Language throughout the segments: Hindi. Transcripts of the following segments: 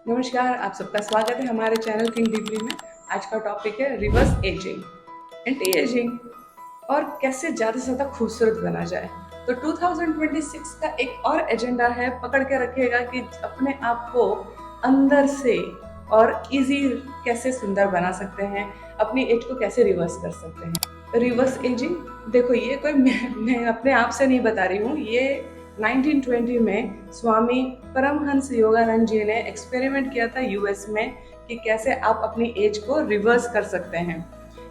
नमस्कार, आप सबका स्वागत है हमारे चैनल थिंक डीपली में। आज का टॉपिक है रिवर्स एजिंग, एंटी एजिंग और कैसे ज़्यादा से ज़्यादा खूबसूरत बना जाए। तो 2026 का एक और एजेंडा है, पकड़ के रखिएगा कि अपने आप को अंदर से और इजी कैसे सुंदर बना सकते हैं, अपनी एज को कैसे रिवर्स कर सकते हैं। रिवर्स एजिंग देखो, ये कोई मैं अपने आप से नहीं बता रही हूँ, ये 1920 में स्वामी परमहंस योगानंद जी ने एक्सपेरिमेंट किया था यूएस में कि कैसे आप अपनी एज को रिवर्स कर सकते हैं।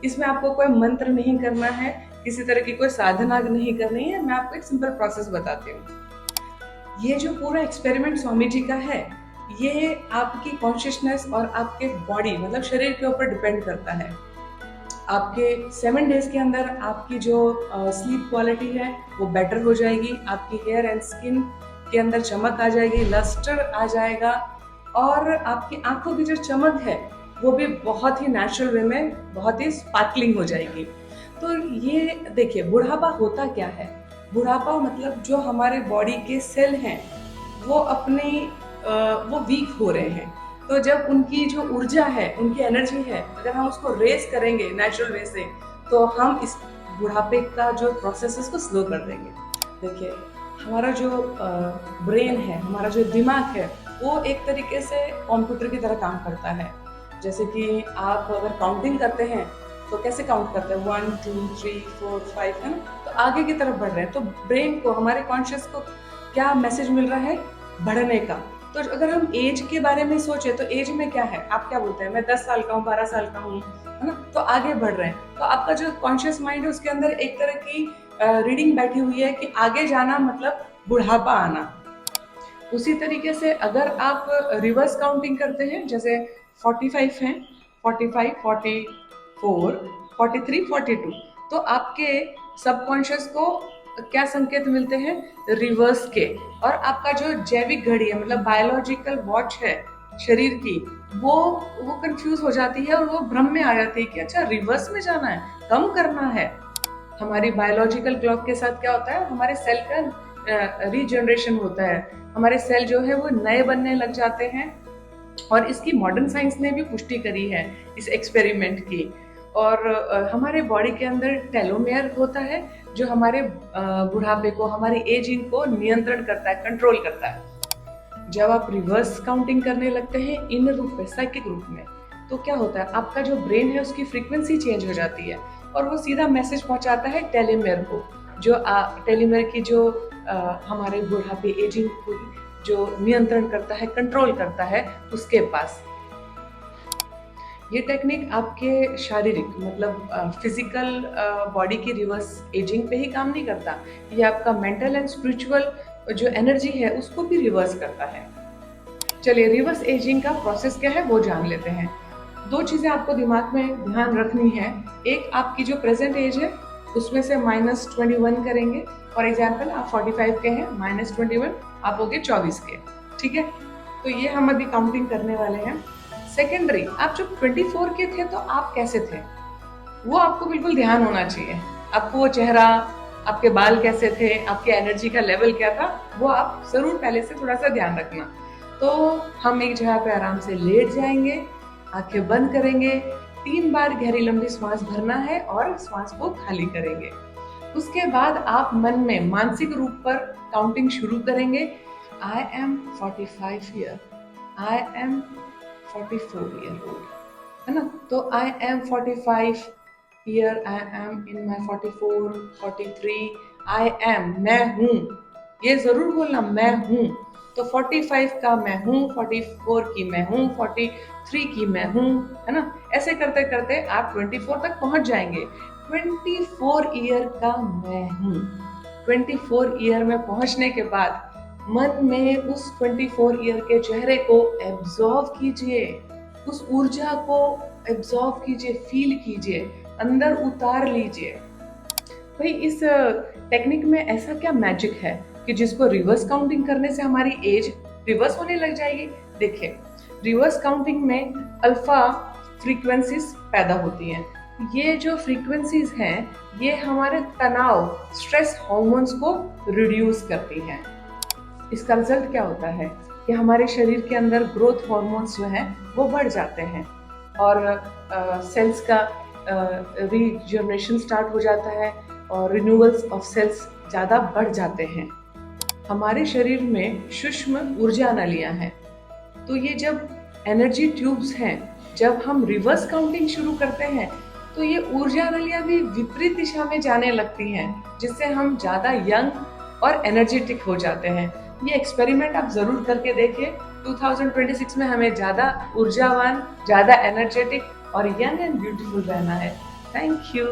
इसमें आपको कोई मंत्र नहीं करना है, किसी तरह की कोई साधना नहीं करनी है। मैं आपको एक सिंपल प्रोसेस बताती हूँ। ये जो पूरा एक्सपेरिमेंट स्वामी जी का है, ये आपकी कॉन्शियसनेस और आपके बॉडी मतलब शरीर के ऊपर डिपेंड करता है। आपके 7 डेज के अंदर आपकी जो स्लीप क्वालिटी है वो बेटर हो जाएगी, आपकी हेयर एंड स्किन के अंदर चमक आ जाएगी, लस्टर आ जाएगा और आपकी आंखों की जो चमक है वो भी बहुत ही नेचुरल वे में बहुत ही स्पार्कलिंग हो जाएगी। तो ये देखिए, बुढ़ापा होता क्या है? बुढ़ापा मतलब जो हमारे बॉडी के सेल हैं वो वो वीक हो रहे हैं। तो जब उनकी जो ऊर्जा है, उनकी एनर्जी है, अगर हम उसको रेस करेंगे नेचुरल वे से, तो हम इस बुढ़ापे का जो प्रोसेस है उसको स्लो कर देंगे। देखिए, हमारा जो ब्रेन है, हमारा जो दिमाग है, वो एक तरीके से कंप्यूटर की तरह काम करता है। जैसे कि आप अगर काउंटिंग करते हैं तो कैसे काउंट करते हैं, 1 2 3 4 5, है ना? तो आगे की तरफ बढ़ रहे हैं। तो ब्रेन को, हमारे कॉन्शियस को क्या मैसेज मिल रहा है? बढ़ने का। तो अगर हम एज के बारे में सोचे तो एज में क्या है, आप क्या बोलते हैं? मैं 10 साल का हूँ, 12 साल का हूँ, है ना? तो आगे बढ़ रहे हैं। तो आपका जो कॉन्शियस माइंड है उसके अंदर एक तरह की रीडिंग बैठी हुई है कि आगे जाना मतलब बुढ़ापा आना। उसी तरीके से अगर आप रिवर्स काउंटिंग करते हैं, जैसे 45 हैं, 45 44 43 42, तो आपके सबकॉन्शियस को क्या संकेत मिलते हैं? रिवर्स के। और आपका जो जैविक घड़ी है मतलब बायोलॉजिकल वॉच है शरीर की, वो कंफ्यूज हो जाती है और वो भ्रम में आ जाती है कि अच्छा रिवर्स में जाना है, कम करना है। हमारी बायोलॉजिकल क्लॉक के साथ क्या होता है, हमारे सेल का रीजनरेशन होता है, हमारे सेल जो है वो नए बनने लग जाते हैं। और इसकी मॉडर्न साइंस ने भी पुष्टि करी है इस एक्सपेरिमेंट की। और हमारे बॉडी के अंदर टेलोमेयर होता है जो हमारे बुढ़ापे को, हमारी एजिंग को नियंत्रण करता है, कंट्रोल करता है। जब आप रिवर्स काउंटिंग करने लगते हैं इन रूप में, साइकिक रूप में, तो क्या होता है, आपका जो ब्रेन है उसकी फ्रीक्वेंसी चेंज हो जाती है और वो सीधा मैसेज पहुंचाता है टेलीमेयर को, जो टेलीमेयर की जो हमारे बुढ़ापे, एजिंग को जो नियंत्रण करता है, कंट्रोल करता है, उसके पास। ये टेक्निक आपके शारीरिक मतलब फिजिकल बॉडी की रिवर्स एजिंग पे ही काम नहीं करता, ये आपका मेंटल एंड स्पिरिचुअल जो एनर्जी है उसको भी रिवर्स करता है। चलिए, रिवर्स एजिंग का प्रोसेस क्या है वो जान लेते हैं। दो चीजें आपको दिमाग में ध्यान रखनी है। एक, आपकी जो प्रेजेंट एज है उसमें से -21 करेंगे। फॉर एग्जाम्पल, आप 45 के हैं, -21 आप होगे 24 के। ठीक है, तो ये हम अभी काउंटिंग करने वाले हैं। सेकेंडरी, आप जब 24 के थे तो आप कैसे थे, वो आपको बिल्कुल ध्यान होना चाहिए। आपको वो चेहरा, आपके बाल कैसे थे, आपके एनर्जी का लेवल क्या था, वो आप जरूर पहले से थोड़ा सा ध्यान रखना। तो हम एक जगह पे आराम से लेट जाएंगे, आंखें बंद करेंगे, 3 बार गहरी लंबी सांस भरना है और सांस को खाली करेंगे। उसके बाद आप मन में मानसिक रूप पर काउंटिंग शुरू करेंगे। I am 45 year, I am 44 year old, है ना? तो I am 45 year, I am in my 44 43, I am, मैं हूँ, ये जरूर बोलना, मैं हूँ। तो 45 का मैं हूँ, 44 की मैं हूँ, 43 की मैं हूँ, है ना? ऐसे करते करते आप 24 तक पहुंच जाएंगे। 24 ईयर का मैं हूँ। 24 ईयर में पहुंचने के बाद मन में उस 24 ईयर के चेहरे को एब्जॉर्व कीजिए, उस ऊर्जा को एब्जॉर्व कीजिए, फील कीजिए, अंदर उतार लीजिए। भाई, इस टेक्निक में ऐसा क्या मैजिक है कि जिसको रिवर्स काउंटिंग करने से हमारी एज रिवर्स होने लग जाएगी? देखिए, रिवर्स काउंटिंग में अल्फा फ्रीक्वेंसीज पैदा होती हैं। ये जो फ्रीक्वेंसीज हैं ये हमारे तनाव, स्ट्रेस हार्मोन्स को रिड्यूस करती हैं। इसका रिजल्ट क्या होता है? कि हमारे शरीर के अंदर ग्रोथ हार्मोन्स जो हैं वो बढ़ जाते हैं और सेल्स का रीजनरेशन स्टार्ट हो जाता है और रिन्यूअल्स ऑफ सेल्स ज़्यादा बढ़ जाते हैं। हमारे शरीर में सूक्ष्म ऊर्जा नलियाँ हैं, तो ये जब एनर्जी ट्यूब्स हैं, जब हम रिवर्स काउंटिंग शुरू करते हैं तो ये ऊर्जा नलियाँ भी विपरीत दिशा में जाने लगती हैं, जिससे हम ज़्यादा यंग और एनर्जेटिक हो जाते हैं। ये एक्सपेरिमेंट आप ज़रूर करके देखिए। 2026 में हमें ज़्यादा ऊर्जावान, ज़्यादा एनर्जेटिक और यंग एंड ब्यूटीफुल रहना है। Thank you.